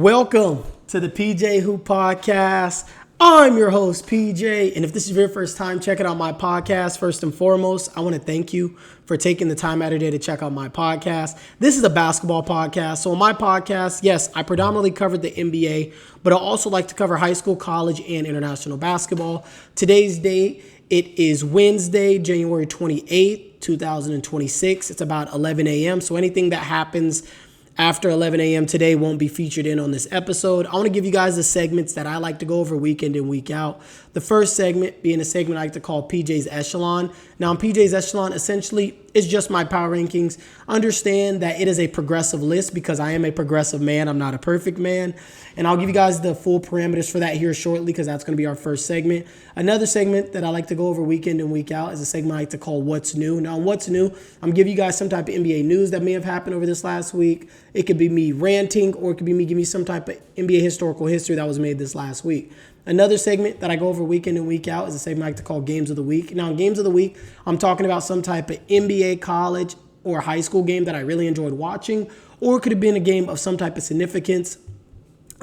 Welcome to the PJ Hoop Podcast. I'm your host, PJ, and if this is your first time checking out my podcast, first and foremost, I want to thank you for taking the time out of your day to check out my podcast. This is a basketball podcast, so on my podcast, yes, I predominantly covered the NBA, but I also like to cover high school, college, and international basketball. Today's date, it is Wednesday, January 28th, 2026. It's about 11 a.m., so anything that happens after 11 a.m. today won't be featured in on this episode. I want to give you guys the segments that I like to go over week in and week out. The first segment being a segment I like to call PJ's Echelon. Now, in PJ's Echelon, essentially, it's just my power rankings. Understand that it is a progressive list because I am a progressive man. I'm not a perfect man. And I'll give you guys the full parameters for that here shortly because that's going to be our first segment. Another segment that I like to go over week in and week out is a segment I like to call What's New. Now, What's New, I'm giving you guys some type of NBA news that may have happened over this last week. It could be me ranting or it could be me giving you some type of NBA historical history that was made this last week. Another segment that I go over week in and week out is a segment I like to call Games of the Week. Now, in Games of the Week, I'm talking about some type of NBA, college, or high school game that I really enjoyed watching, or it could have been a game of some type of significance.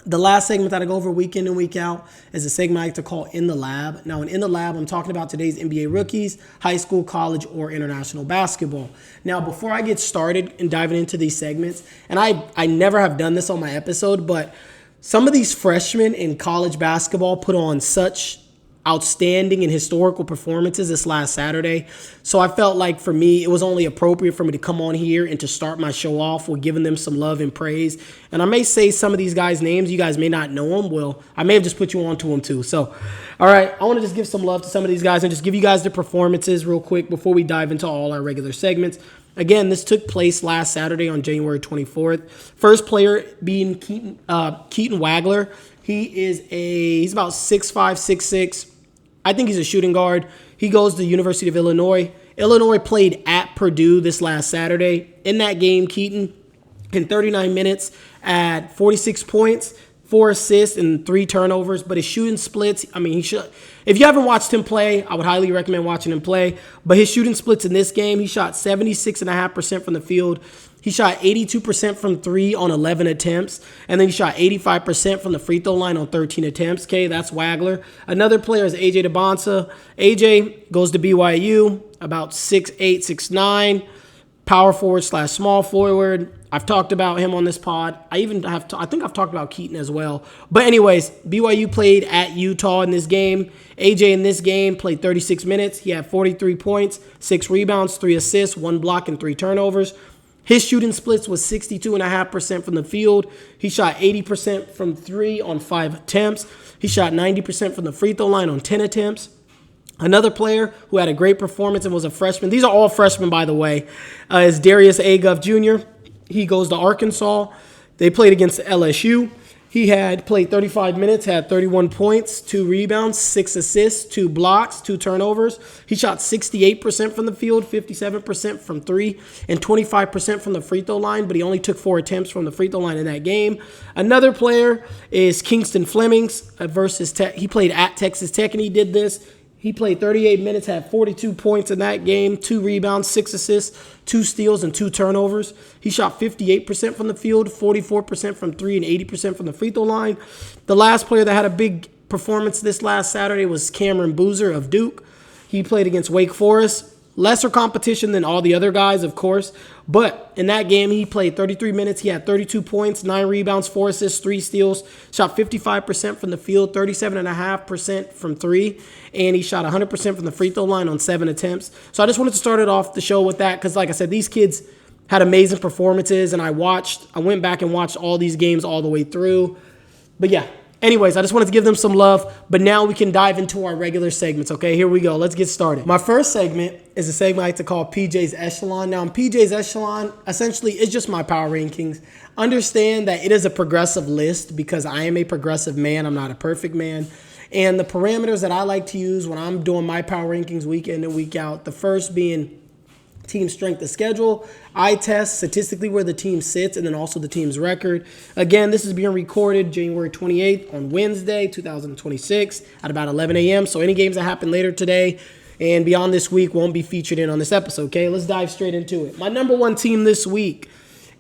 The last segment that I go over week in and week out is a segment I like to call In the Lab. Now, in the Lab, I'm talking about today's NBA rookies, high school, college, or international basketball. Now, before I get started and diving into these segments, and I never have done this on my episode, but some of these freshmen in college basketball put on such outstanding and historical performances this last Saturday. So I felt like for me, it was only appropriate for me to come on here and to start my show off with giving them some love and praise. And I may say some of these guys' names. You guys may not know them. Well, I may have just put you on to them too. So, all right, I want to just give some love to some of these guys and just give you guys their performances real quick before we dive into all our regular segments. Again, this took place last Saturday on January 24th. First player being Keaton Wagler. He's about 6'5", 6'6". I think he's a shooting guard. He goes to the University of Illinois. Illinois played at Purdue this last Saturday. In that game, Keaton, in 39 minutes, had 46 points, 4 assists, and 3 turnovers. But his shooting splits, if you haven't watched him play, I would highly recommend watching him play. But his shooting splits in this game, he shot 76.5% from the field. He shot 82% from 3 on 11 attempts, and then he shot 85% from the free throw line on 13 attempts. Okay, that's Wagler. Another player is AJ DeBonsa. AJ goes to BYU, about 6'8", 6'9", power forward / small forward. I've talked about him on this pod. I think I've talked about Keaton as well. But anyways, BYU played at Utah in this game. AJ in this game played 36 minutes. He had 43 points, 6 rebounds, 3 assists, 1 block, and 3 turnovers. His shooting splits was 62.5% from the field. He shot 80% from 3 on 5 attempts. He shot 90% from the free throw line on 10 attempts. Another player who had a great performance and was a freshman, these are all freshmen, by the way, is Darius Aguff Jr. He goes to Arkansas. They played against LSU. He had played 35 minutes, had 31 points, 2 rebounds, 6 assists, 2 blocks, 2 turnovers. He shot 68% from the field, 57% from 3, and 25% from the free throw line, but he only took 4 attempts from the free throw line in that game. Another player is Kingston Flemings versus Tech. He played at Texas Tech, and he did this. He played 38 minutes, had 42 points in that game, 2 rebounds, 6 assists, 2 steals, and 2 turnovers. He shot 58% from the field, 44% from 3, and 80% from the free throw line. The last player that had a big performance this last Saturday was Cameron Boozer of Duke. He played against Wake Forest. Lesser competition than all the other guys, of course. But in that game, he played 33 minutes. He had 32 points, 9 rebounds, 4 assists, 3 steals. Shot 55% from the field, 37.5% from 3. And he shot 100% from the free throw line on 7 attempts. So I just wanted to start it off the show with that because, like I said, these kids had amazing performances. And I went back and watched all these games all the way through. But yeah. Anyways, I just wanted to give them some love, but now we can dive into our regular segments, okay? Here we go. Let's get started. My first segment is a segment I like to call PJ's Echelon. Now, in PJ's Echelon, essentially, it's just my power rankings. Understand that it is a progressive list because I am a progressive man. I'm not a perfect man. And the parameters that I like to use when I'm doing my power rankings week in and week out, the first being team strength of schedule. I test statistically where the team sits and then also the team's record. Again, this is being recorded January 28th on Wednesday, 2026 at about 11 a.m. So any games that happen later today and beyond this week won't be featured in on this episode, okay? Let's dive straight into it. My number 1 team this week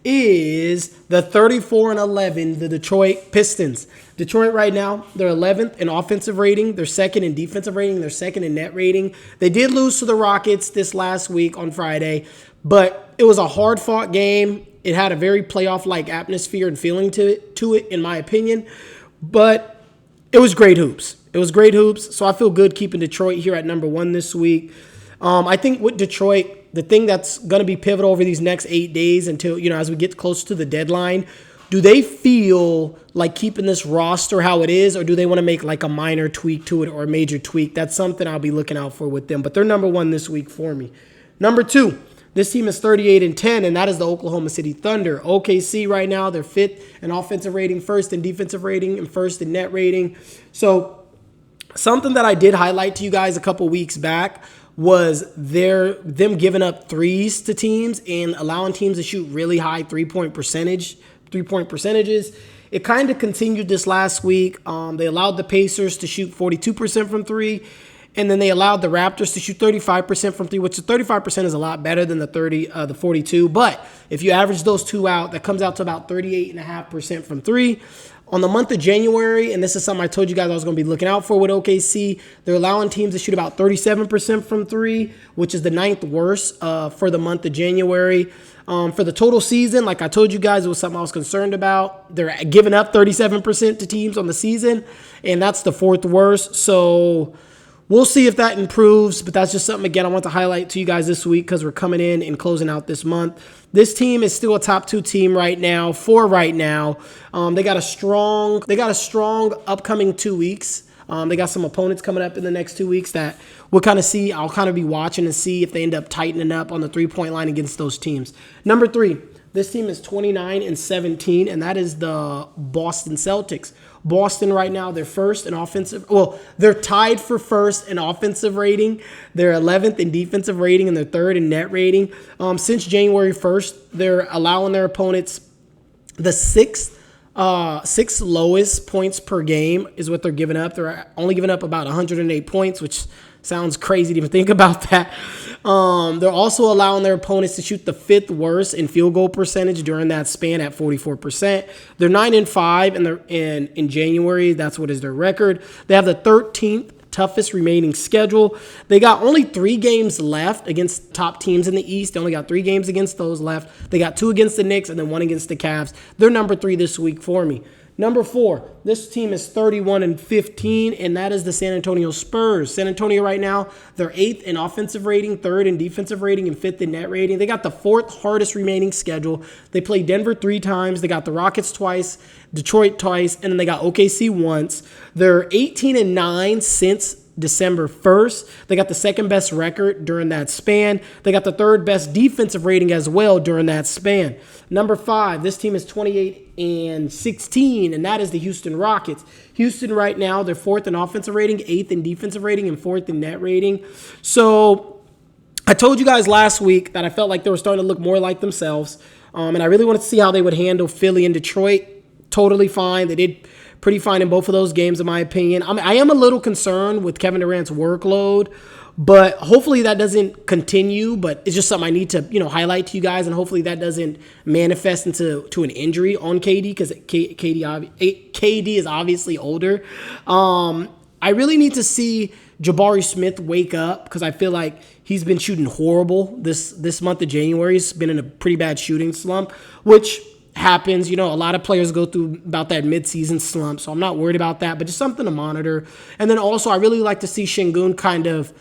is the 34-11, the Detroit Pistons. Detroit right now, they're 11th in offensive rating. They're second in defensive rating. They're second in net rating. They did lose to the Rockets this last week on Friday, but it was a hard-fought game. It had a very playoff-like atmosphere and feeling to it, in my opinion. But it was great hoops. So I feel good keeping Detroit here at number 1 this week. I think with Detroit, the thing that's going to be pivotal over these next 8 days until, as we get close to the deadline, do they feel like keeping this roster how it is, or do they want to make like a minor tweak to it or a major tweak? That's something I'll be looking out for with them. But they're number 1 this week for me. Number 2, this team is 38-10, and that is the Oklahoma City Thunder. OKC right now, they're 5th in offensive rating, 1st in defensive rating, and 1st in net rating. So something that I did highlight to you guys a couple weeks back was them giving up threes to teams and allowing teams to shoot really high three-point percentages. It kind of continued this last week. They allowed the Pacers to shoot 42% from three, and then they allowed the Raptors to shoot 35% from three, which 35% is a lot better than the 42. But if you average those two out, that comes out to about 38.5% from three. On the month of January, and this is something I told you guys I was going to be looking out for with OKC, they're allowing teams to shoot about 37% from three, which is the 9th worst for the month of January. For the total season, like I told you guys, it was something I was concerned about. They're giving up 37% to teams on the season, and that's the 4th worst. So we'll see if that improves, but that's just something, again, I want to highlight to you guys this week because we're coming in and closing out this month. This team is still a top 2 team right now. They got a strong upcoming 2 weeks. They got some opponents coming up in the next 2 weeks that we'll kind of see. I'll kind of be watching and see if they end up tightening up on the 3-point line against those teams. Number 3, this team is 29-17, and that is the Boston Celtics. Boston right now, they're first in offensive. Well, they're tied for first in offensive rating. They're 11th in defensive rating, and they're 3rd in net rating. Since January 1st, they're allowing their opponents the sixth lowest points per game is what they're giving up. They're only giving up about 108 points, which sounds crazy to even think about that. They're also allowing their opponents to shoot the 5th worst in field goal percentage during that span at 44%. They're 9-5 in January. That's what is their record. They have the 13th toughest remaining schedule. They got only 3 games left against top teams in the East. They only got 3 games against those left. They got 2 against the Knicks and then 1 against the Cavs. They're number 3 this week for me. Number 4, this team is 31-15, and that is the San Antonio Spurs. San Antonio right now, they're 8th in offensive rating, 3rd in defensive rating, and 5th in net rating. They got the 4th hardest remaining schedule. They played Denver 3 times. They got the Rockets twice, Detroit twice, and then they got OKC once. They're 18-9 since December 1st. They got the 2nd best record during that span. They got the 3rd best defensive rating as well during that span. Number 5, this team is 28-16, and that is the Houston Rockets. Houston right now, they're 4th in offensive rating, 8th in defensive rating, and 4th in net rating. So I told you guys last week that I felt like they were starting to look more like themselves, and I really wanted to see how they would handle Philly and Detroit. Totally fine. They did pretty fine in both of those games, in my opinion. I am a little concerned with Kevin Durant's workload, but hopefully that doesn't continue. But it's just something I need to, highlight to you guys, and hopefully that doesn't manifest into an injury on KD because KD is obviously older. I really need to see Jabari Smith wake up because I feel like he's been shooting horrible this month of January. He's been in a pretty bad shooting slump, which happens. A lot of players go through about that midseason slump, so I'm not worried about that, but just something to monitor. And then also, I really like to see Şengün kind of,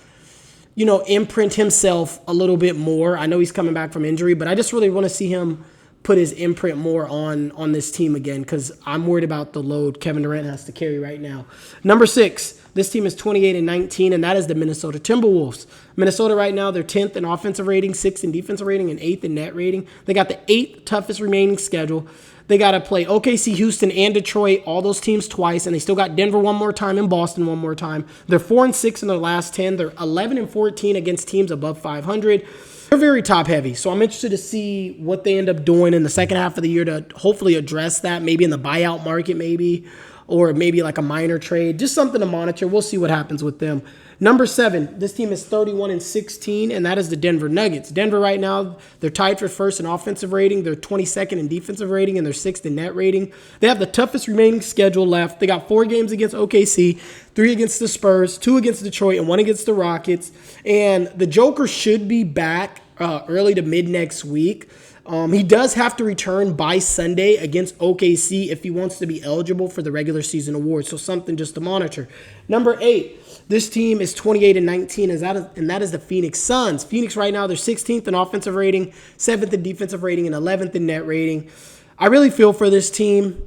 imprint himself a little bit more. I know he's coming back from injury, but I just really want to see him put his imprint more on this team again because I'm worried about the load Kevin Durant has to carry right now. Number 6, this team is 28-19, and that is the Minnesota Timberwolves. Minnesota right now, they're 10th in offensive rating, 6th in defensive rating, and 8th in net rating. They got the 8th toughest remaining schedule. They got to play OKC, Houston, and Detroit, all those teams twice, and they still got Denver one more time and Boston one more time. They're 4-6 in their last 10. They're 11-14 against teams above 500. They're very top heavy, so I'm interested to see what they end up doing in the second half of the year to hopefully address that, maybe in the buyout market maybe, or maybe like a minor trade, just something to monitor. We'll see what happens with them. Number 7, this team is 31-16, and that is the Denver Nuggets. Denver right now, they're tied for first in offensive rating. They're 22nd in defensive rating, and they're 6th in net rating. They have the toughest remaining schedule left. They got 4 games against OKC, 3 against the Spurs, 2 against Detroit, and 1 against the Rockets. And the Joker should be back early to mid next week. He does have to return by Sunday against OKC if he wants to be eligible for the regular season award. So something just to monitor. Number 8, this team is 28-19, and that is the Phoenix Suns. Phoenix right now, they're 16th in offensive rating, 7th in defensive rating, and 11th in net rating. I really feel for this team.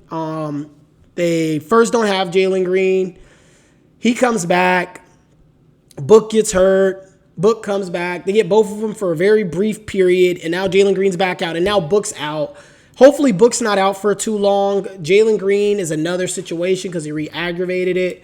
They first don't have Jalen Green. He comes back. Book gets hurt. Book comes back. They get both of them for a very brief period, and now Jalen Green's back out, and now Book's out. Hopefully, Book's not out for too long. Jalen Green is another situation because he re-aggravated it.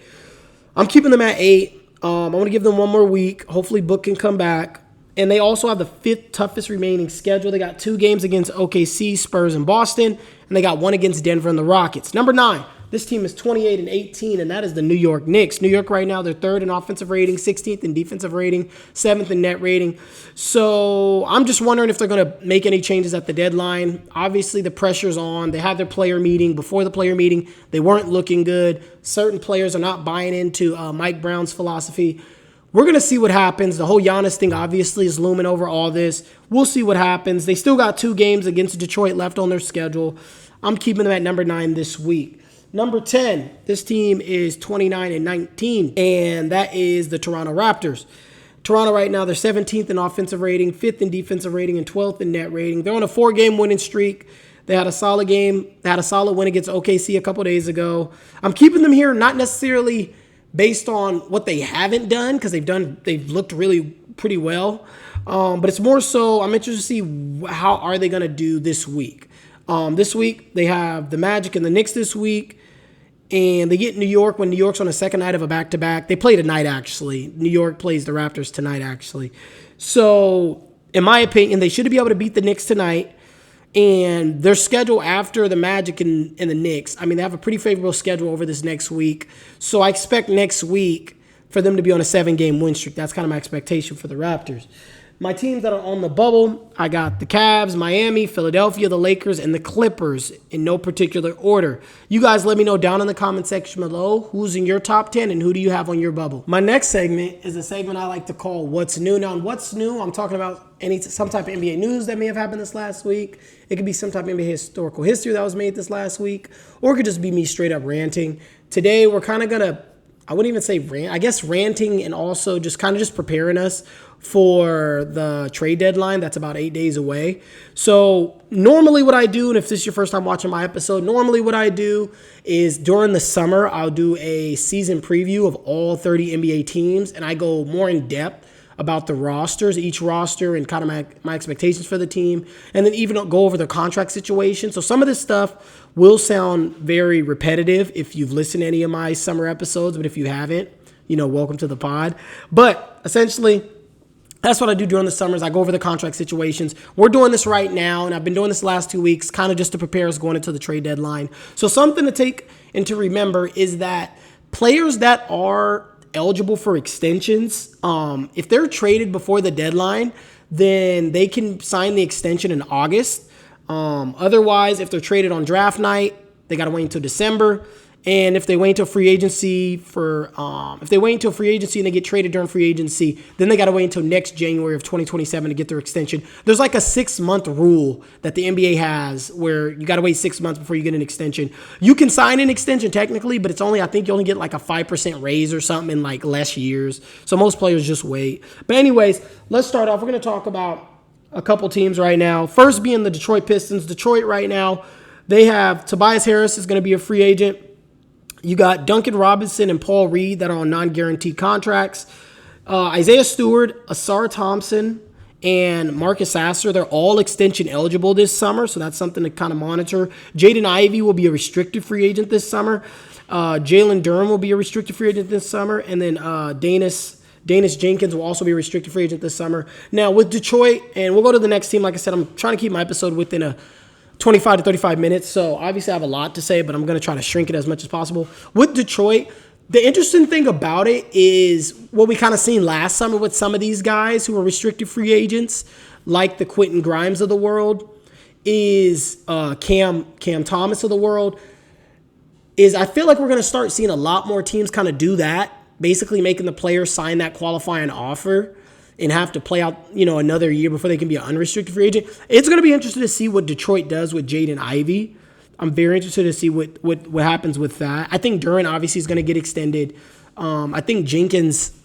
I'm keeping them at 8. I'm going to give them one more week. Hopefully, Book can come back. And they also have the 5th toughest remaining schedule. They got 2 games against OKC, Spurs, and Boston, and they got 1 against Denver and the Rockets. Number 9. This team is 28-18, and that is the New York Knicks. New York right now, they're 3rd in offensive rating, 16th in defensive rating, 7th in net rating. So I'm just wondering if they're going to make any changes at the deadline. Obviously, the pressure's on. They had their player meeting. Before the player meeting, they weren't looking good. Certain players are not buying into Mike Brown's philosophy. We're going to see what happens. The whole Giannis thing obviously is looming over all this. We'll see what happens. They still got 2 games against Detroit left on their schedule. I'm keeping them at number 9 this week. Number 10, this team is 29-19, and that is the Toronto Raptors. Toronto right now, they're 17th in offensive rating, 5th in defensive rating, and 12th in net rating. They're on a 4-game winning streak. They had a solid game. They had a solid win against OKC a couple days ago. I'm keeping them here, not necessarily based on what they haven't done, because they've looked really pretty well. But it's more so I'm interested to see how are they going to do this week. This week, they have the Magic and the Knicks this week. And they get New York when New York's on the second night of a back-to-back. They play tonight, actually. New York plays the Raptors tonight, actually. So, in my opinion, they should be able to beat the Knicks tonight. And their schedule after the Magic and the Knicks, I mean, they have a pretty favorable schedule over this next week. So, I expect next week for them to be on a 7-game win streak. That's kind of my expectation for the Raptors. My teams that are on the bubble, I got the Cavs, Miami, Philadelphia, the Lakers, and the Clippers in no particular order. You guys let me know down in the comment section below who's in your top 10 and who do you have on your bubble. My next segment is a segment I like to call What's New. Now, in What's New, I'm talking about some type of NBA news that may have happened this last week. It could be some type of NBA historical history that was made this last week, or it could just be me straight up ranting. Today, we're kind of going to, I wouldn't even say rant, I guess ranting and also just kind of just preparing us for the trade deadline that's about 8 days away. So normally what I do, and if this is your first time watching my episode, normally what I do is during the summer, I'll do a season preview of all 30 NBA teams, and I go more in depth about the rosters, each roster, and kind of my expectations for the team, and then even go over the contract situation. So some of this stuff will sound very repetitive if you've listened to any of my summer episodes, but if you haven't, welcome to the pod. But essentially, that's what I do during the summers. I go over the contract situations. We're doing this right now, and I've been doing this the last 2 weeks, kind of just to prepare us going into the trade deadline. So something to take and to remember is that players that are eligible for extensions, if they're traded before the deadline, then they can sign the extension in August. Otherwise, if they're traded on draft night, they got to wait until December. And if they wait until free agency and they get traded during free agency, then they got to wait until next January of 2027 to get their extension. There's like a 6-month rule that the NBA has where you got to wait 6 months before you get an extension. You can sign an extension technically, but I think you only get like a 5% raise or something in like less years. So most players just wait. But anyways, let's start off. We're going to talk about a couple teams right now. First being the Detroit Pistons. Detroit right now, they have Tobias Harris is going to be a free agent. You got Duncan Robinson and Paul Reed that are on non-guaranteed contracts. Isaiah Stewart, Asar Thompson, and Marcus Sasser, they're all extension eligible this summer, so that's something to kind of monitor. Jaden Ivey will be a restricted free agent this summer. Jalen Durham will be a restricted free agent this summer. And then Danis Jenkins will also be a restricted free agent this summer. Now, with Detroit, and we'll go to the next team. Like I said, I'm trying to keep my episode within a 25 to 35 minutes. So obviously I have a lot to say, but I'm going to try to shrink it as much as possible. With Detroit, The interesting thing about it is what we kind of seen last summer with some of these guys who are restricted free agents, like the Quentin Grimes of the world, is Cam Thomas of the world, is I feel like we're going to start seeing a lot more teams kind of do that, basically making the players sign that qualifying offer and have to play out, another year before they can be an unrestricted free agent. It's going to be interesting to see what Detroit does with Jaden Ivey. I'm very interested to see what happens with that. I think Duran obviously is going to get extended. I think Jenkins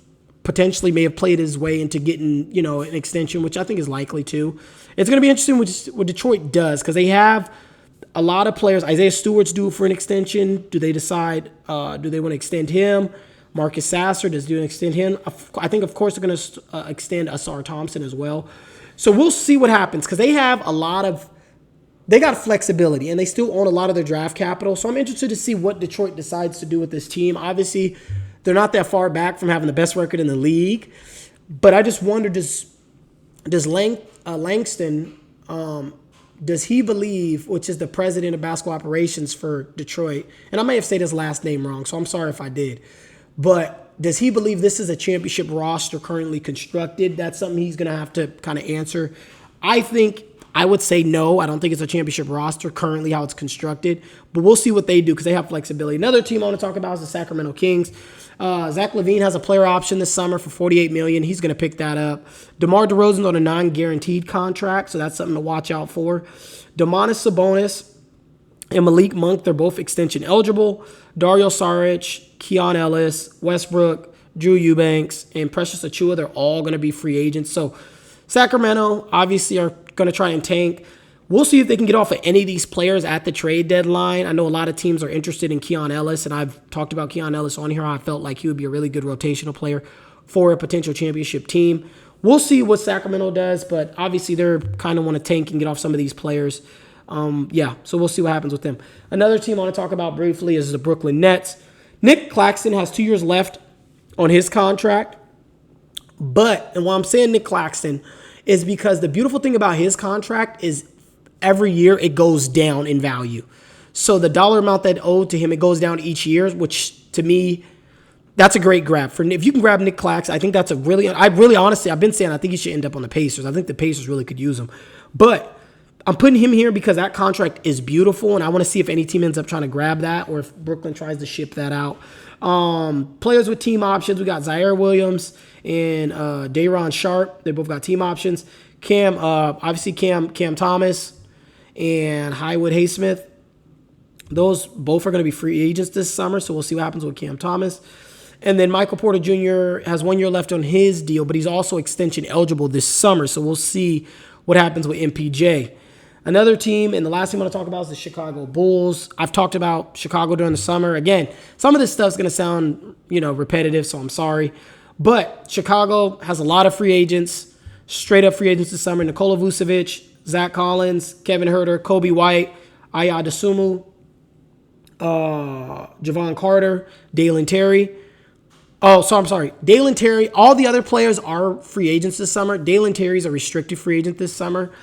potentially may have played his way into getting, an extension, which I think is likely too. It's going to be interesting what Detroit does because they have a lot of players. Isaiah Stewart's due for an extension. Do they decide, do they want to extend him? Marcus Sasser, does do extend him? I think, of course, they're going to extend Asar Thompson as well. So we'll see what happens because they have they got flexibility and they still own a lot of their draft capital. So I'm interested to see what Detroit decides to do with this team. Obviously, they're not that far back from having the best record in the league. But I just wonder, does Langston, does he believe, which is the president of basketball operations for Detroit, and I may have said his last name wrong, so I'm sorry if I did, but does he believe this is a championship roster currently constructed? That's something he's going to have to kind of answer. I would say no. I don't think it's a championship roster currently how it's constructed, but we'll see what they do because they have flexibility. Another team I want to talk about is the Sacramento Kings. Zach LaVine has a player option this summer for $48 million. He's going to pick that up. DeMar DeRozan's on a non-guaranteed contract, so that's something to watch out for. Domantas Sabonis and Malik Monk, they're both extension eligible. Dario Saric, Keon Ellis, Westbrook, Drew Eubanks, and Precious Achiuwa, they're all going to be free agents. So Sacramento obviously are going to try and tank. We'll see if they can get off of any of these players at the trade deadline. I know a lot of teams are interested in Keon Ellis, and I've talked about Keon Ellis on here. I felt like he would be a really good rotational player for a potential championship team. We'll see what Sacramento does, but obviously they're kind of want to tank and get off some of these players. So we'll see what happens with them. Another team I want to talk about briefly is the Brooklyn Nets. Nick Claxton has 2 years left on his contract, and why I'm saying Nick Claxton is because the beautiful thing about his contract is every year it goes down in value. So the dollar amount that owed to him, it goes down each year, which to me, that's a great grab. If you can grab Nick Claxton, I think that's I've been saying I think he should end up on the Pacers. I think the Pacers really could use him. But I'm putting him here because that contract is beautiful, and I want to see if any team ends up trying to grab that or if Brooklyn tries to ship that out. Players with team options, we got Zaire Williams and Day'Ron Sharpe. They both got team options. Cam Thomas and Highwood Haysmith. Those both are going to be free agents this summer, so we'll see what happens with Cam Thomas. And then Michael Porter Jr. has 1 year left on his deal, but he's also extension eligible this summer, so we'll see what happens with MPJ. Another team, and the last team I want to talk about is the Chicago Bulls. I've talked about Chicago during the summer. Again, some of this stuff's going to sound, repetitive, so I'm sorry. But Chicago has a lot of free agents, straight up free agents this summer. Nikola Vucevic, Zach Collins, Kevin Huerter, Kobe White, Aya Dosunmu, Javon Carter, Dalen Terry. Dalen Terry. All the other players are free agents this summer. Dalen Terry's a restricted free agent this summer.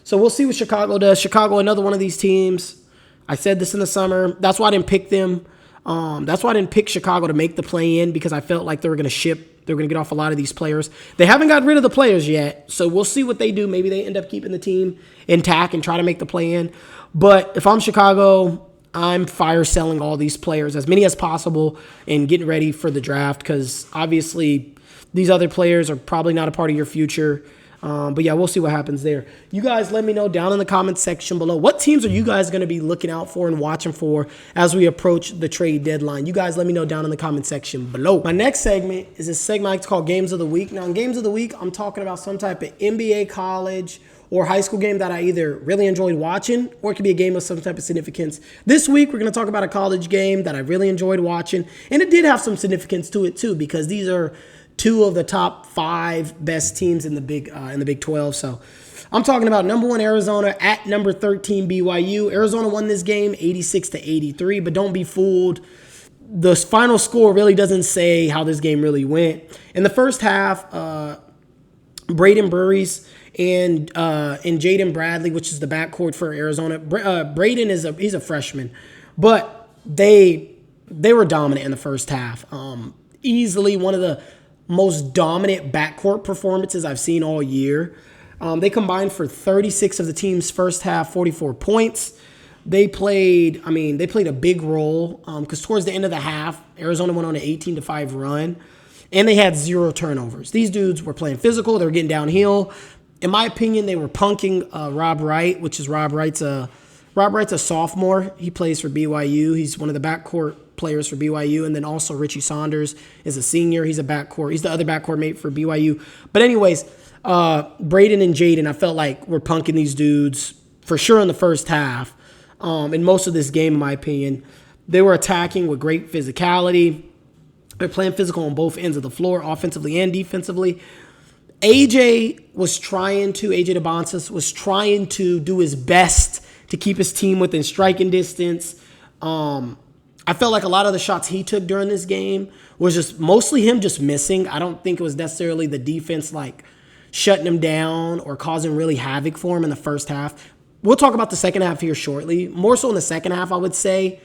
So we'll see what Chicago does. Chicago, another one of these teams. I said this in the summer. That's why I didn't pick them. That's why I didn't pick Chicago to make the play-in because I felt like they were going to ship. They were going to get off a lot of these players. They haven't got rid of the players yet, so we'll see what they do. Maybe they end up keeping the team intact and try to make the play-in. But if I'm Chicago, I'm fire selling all these players, as many as possible, and getting ready for the draft because obviously these other players are probably not a part of your future. But yeah, we'll see what happens there. You guys let me know down in the comments section below. What teams are you guys going to be looking out for and watching for as we approach the trade deadline? You guys let me know down in the comment section below. My next segment is a segment I like to call Games of the Week. Now, in Games of the Week, I'm talking about some type of NBA, college, or high school game that I either really enjoyed watching or it could be a game of some type of significance. This week, we're going to talk about a college game that I really enjoyed watching. And it did have some significance to it, too, because these are two of the top 5 best teams in the Big 12. So I'm talking about number 1 Arizona at number 13 BYU. Arizona won this game 86-83, but don't be fooled. The final score really doesn't say how this game really went. In the first half, Braden Burries and Jaden Bradley, which is the backcourt for Arizona. Braden he's a freshman, but they they were dominant in the first half. Easily one of the most dominant backcourt performances I've seen all year. They combined for 36 of the team's first half 44 points. They played a big role because towards the end of the half, Arizona went on an 18-5 run, and they had 0 turnovers. These dudes were playing physical. They were getting downhill. In my opinion, they were punking Rob Wright, which is Rob Wright's a sophomore. He plays for BYU. He's one of the backcourt players for BYU, and then also Richie Saunders is a senior. He's the other backcourt mate for BYU. But anyways, Braden and Jaden, I felt like were punking these dudes for sure in the first half. In most of this game, in my opinion, they were attacking with great physicality. They're playing physical on both ends of the floor, offensively and defensively. AJ DeBonsis was trying to do his best to keep his team within striking distance. I felt like a lot of the shots he took during this game was just mostly him just missing. I don't think it was necessarily the defense like shutting him down or causing really havoc for him in the first half. We'll talk about the second half here shortly. More so in the second half, I would say.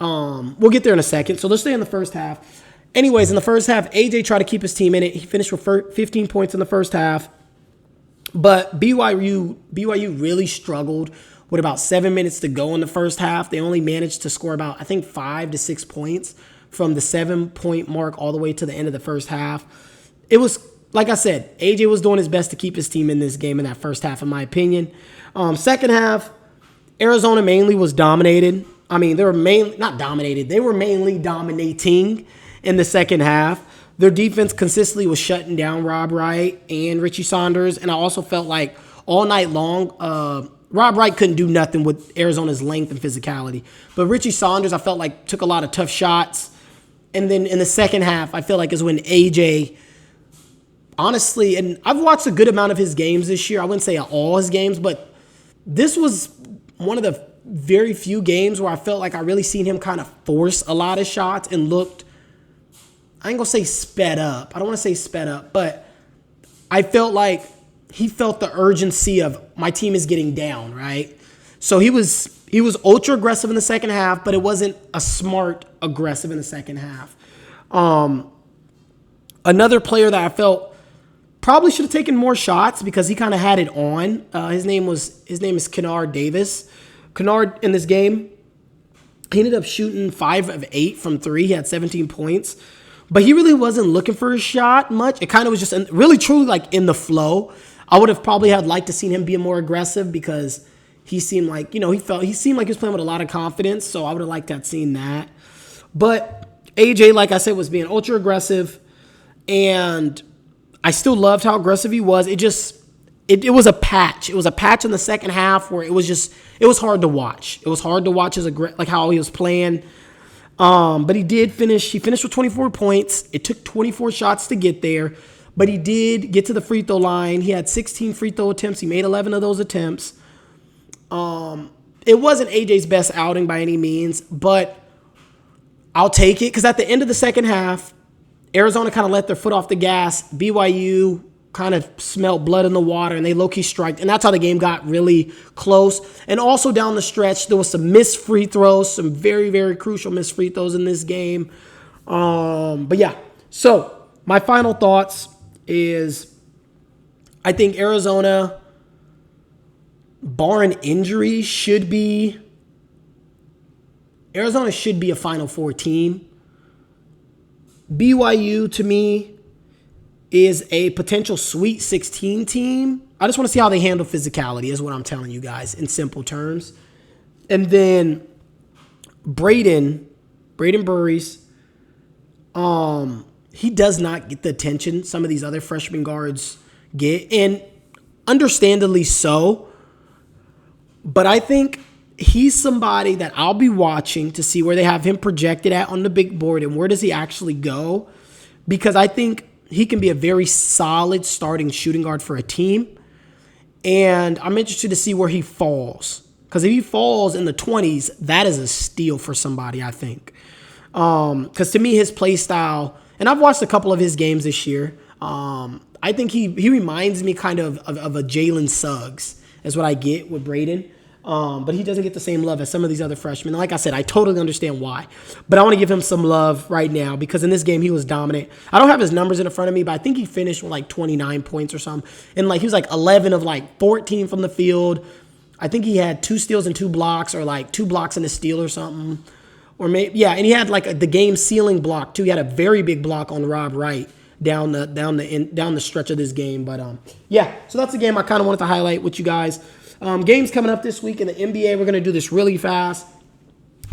We'll get there in a second. So let's stay in the first half. Anyways, in the first half, AJ tried to keep his team in it. He finished with 15 points in the first half. But BYU really struggled with about 7 minutes to go in the first half. They only managed to score about, I think, 5 to 6 points from the 7-point mark all the way to the end of the first half. It was, like I said, AJ was doing his best to keep his team in this game in that first half, in my opinion. Second half, Arizona mainly was dominated. I mean, they were mainly not dominated. They were mainly dominating in the second half. Their defense consistently was shutting down Rob Wright and Richie Saunders. And I also felt like all night long, Rob Wright couldn't do nothing with Arizona's length and physicality. But Richie Saunders, I felt like, took a lot of tough shots. And then in the second half, I feel like is when AJ, honestly, and I've watched a good amount of his games this year. I wouldn't say all his games, but this was one of the very few games where I felt like I really seen him kind of force a lot of shots and looked, I ain't gonna say sped up. I don't want to say sped up, but I felt like he felt the urgency of my team is getting down, right? So he was ultra aggressive in the second half, but it wasn't a smart aggressive in the second half. Another player that I felt probably should have taken more shots because he kind of had it on. His name is Kennard Davis. Kennard in this game, he ended up shooting 5 of 8 from 3. He had 17 points. But he really wasn't looking for a shot much. It kind of was just really truly like in the flow. I would have probably liked to seen him be more aggressive because he seemed like, he seemed like he was playing with a lot of confidence. So I would have liked to have seen that. But AJ, like I said, was being ultra aggressive, and I still loved how aggressive he was. It was a patch. It was a patch in the second half where it was hard to watch. It was hard to watch like how he was playing. But he did finish. He finished with 24 points. It took 24 shots to get there, but he did get to the free throw line. He had 16 free throw attempts. He made 11 of those attempts. It wasn't AJ's best outing by any means, but I'll take it because at the end of the second half, Arizona kind of let their foot off the gas. BYU kind of smelled blood in the water, and they low-key striked. And that's how the game got really close. And also down the stretch, there was some missed free throws, some very, very crucial missed free throws in this game. But yeah, so my final thoughts is I think Arizona, barring injury, should be a Final Four team. BYU, to me, is a potential Sweet 16 team. I just want to see how they handle physicality is what I'm telling you guys in simple terms. And then Braden Burries, he does not get the attention some of these other freshman guards get, and understandably so. But I think he's somebody that I'll be watching to see where they have him projected at on the big board and where does he actually go, because I think he can be a very solid starting shooting guard for a team. And I'm interested to see where he falls, because if he falls in the 20s, that is a steal for somebody, I think. Because to me, his play style, and I've watched a couple of his games this year, I think he reminds me kind of a Jalen Suggs is what I get with Braden. But he doesn't get the same love as some of these other freshmen. Like I said, I totally understand why. But I want to give him some love right now because in this game, he was dominant. I don't have his numbers in front of me, but I think he finished with like 29 points or something. And like he was like 11 of like 14 from the field. I think he had 2 steals and 2 blocks, or like 2 blocks and a steal or something. Or maybe, yeah, and he had like the game sealing block too. He had a very big block on Rob Wright down the stretch of this game. But yeah, so that's the game I kind of wanted to highlight with you guys. Games coming up this week in the NBA. We're going to do this really fast.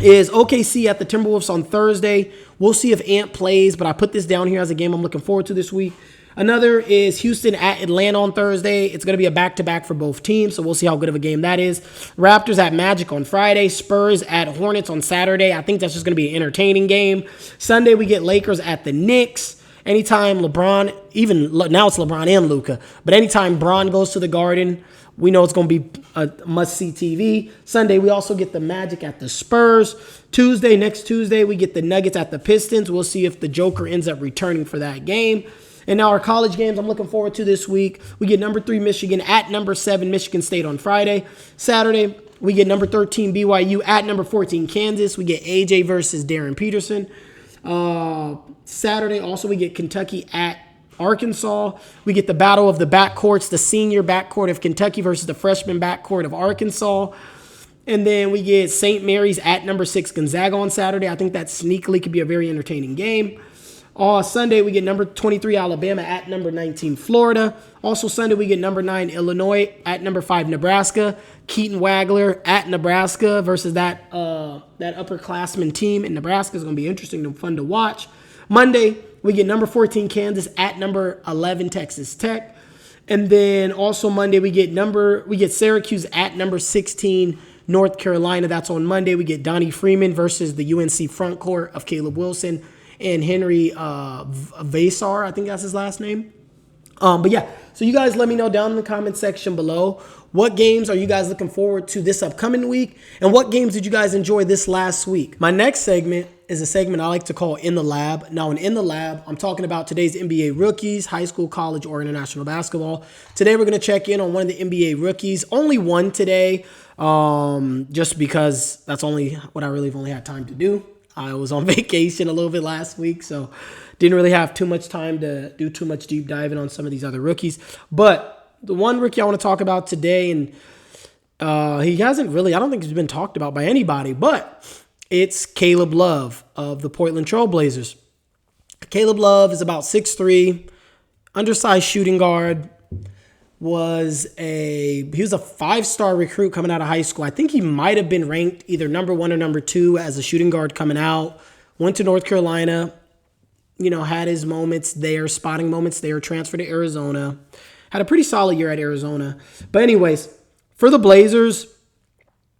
Is OKC at the Timberwolves on Thursday. We'll see if Ant plays, but I put this down here as a game I'm looking forward to this week. Another is Houston at Atlanta on Thursday. It's going to be a back-to-back for both teams, so we'll see how good of a game that is. Raptors at Magic on Friday. Spurs at Hornets on Saturday. I think that's just going to be an entertaining game. Sunday, we get Lakers at the Knicks. Anytime LeBron, even now it's LeBron and Luka, but anytime Bron goes to the Garden, we know it's going to be a must-see TV. Sunday, we also get the Magic at the Spurs. Next Tuesday, we get the Nuggets at the Pistons. We'll see if the Joker ends up returning for that game. And now our college games I'm looking forward to this week. We get number 3 Michigan at number 7 Michigan State on Friday. Saturday, we get number 13 BYU at number 14 Kansas. We get AJ versus Darren Peterson. Saturday, also, we get Kentucky at Arkansas. We get the battle of the backcourts, the senior backcourt of Kentucky versus the freshman backcourt of Arkansas. And then we get St. Mary's at number 6 Gonzaga on Saturday. I think that sneakily could be a very entertaining game. Sunday, we get number 23 Alabama at number 19 Florida. Also Sunday, we get number 9 Illinois at number 5 Nebraska. Keaton Wagler at Nebraska versus that upperclassman team in Nebraska is going to be interesting and fun to watch. Monday, we get number 14 Kansas at number 11 Texas Tech. And then also Monday, we get Syracuse at number 16 North Carolina. That's on Monday. We get Donnie Freeman versus the UNC front court of Caleb Wilson and Henry Vasar, I think that's his last name. But yeah, so you guys let me know down in the comment section below, what games are you guys looking forward to this upcoming week? And what games did you guys enjoy this last week? My next segment is a segment I like to call In the Lab. Now, in The Lab, I'm talking about today's NBA rookies, high school, college, or international basketball. Today, we're going to check in on one of the NBA rookies. Only one today, just because that's only what I really have only had time to do. I was on vacation a little bit last week, so didn't really have too much time to do too much deep diving on some of these other rookies. But the one rookie I want to talk about today, and he hasn't really, I don't think he's been talked about by anybody, but it's Caleb Love of the Portland Trail Blazers. Caleb Love is about 6'3", undersized shooting guard. He was a 5-star recruit coming out of high school. I think he might have been ranked either number 1 or number 2 as a shooting guard coming out. Went to North Carolina, had his moments there, spotting moments there, transferred to Arizona. Had a pretty solid year at Arizona. But anyways, for the Blazers,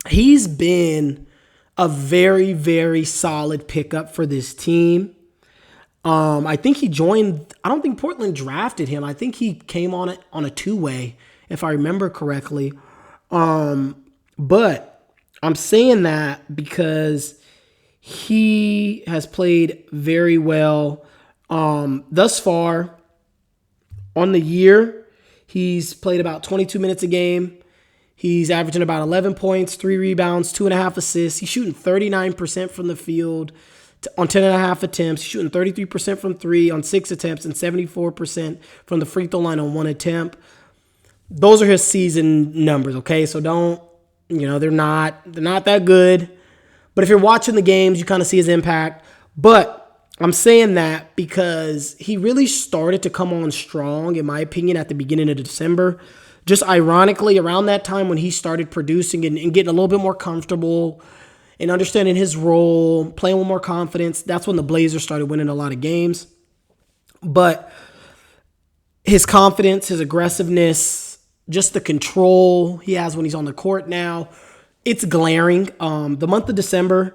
he's been a very, very solid pickup for this team. I think he joined, I don't think Portland drafted him. I think he came on a 2-way, if I remember correctly. But I'm saying that because he has played very well thus far on the year. He's played about 22 minutes a game. He's averaging about 11 points, 3 rebounds, 2.5 assists. He's shooting 39% from the field on 10.5 attempts. He's shooting 33% from 3 on 6 attempts and 74% from the free throw line on 1 attempt. Those are his season numbers, okay? So don't, they're not that good. But if you're watching the games, you kind of see his impact. But I'm saying that because he really started to come on strong, in my opinion, at the beginning of December. Just ironically, around that time when he started producing and getting a little bit more comfortable and understanding his role, playing with more confidence, that's when the Blazers started winning a lot of games. But his confidence, his aggressiveness, just the control he has when he's on the court now, it's glaring. The month of December,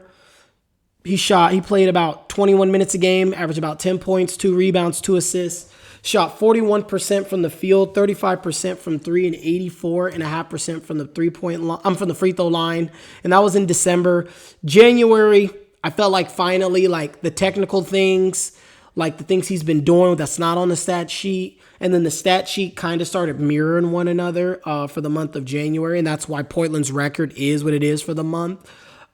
he played about 21 minutes a game, averaged about 10 points, 2 rebounds, 2 assists. Shot 41% from the field, 35% from 3, and 84.5% from the 3-point line. From the free throw line, and that was in December. January, I felt like finally, the technical things, like the things he's been doing that's not on the stat sheet. And then the stat sheet kind of started mirroring one another for the month of January. And that's why Portland's record is what it is for the month.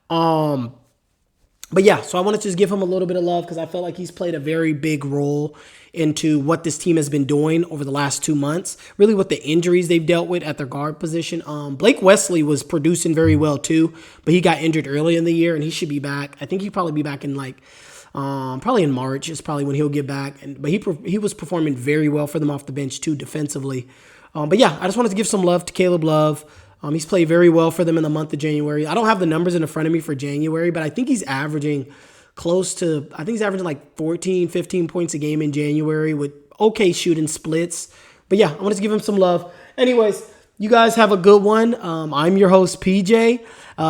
But yeah, so I want to just give him a little bit of love because I feel like he's played a very big role into what this team has been doing over the last 2 months. Really with the injuries they've dealt with at their guard position. Blake Wesley was producing very well too, but he got injured early in the year and he should be back. I think he'll probably be back in probably in March is probably when he'll get back. But he was performing very well for them off the bench too defensively. But yeah, I just wanted to give some love to Caleb Love. He's played very well for them in the month of January. I don't have the numbers in front of me for January, but I think he's averaging like 14, 15 points a game in January with okay shooting splits. But yeah, I wanted to give him some love. Anyways, you guys have a good one. I'm your host, PJ.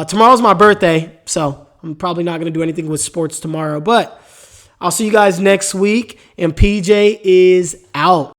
Tomorrow's my birthday, so I'm probably not going to do anything with sports tomorrow. But I'll see you guys next week, and PJ is out.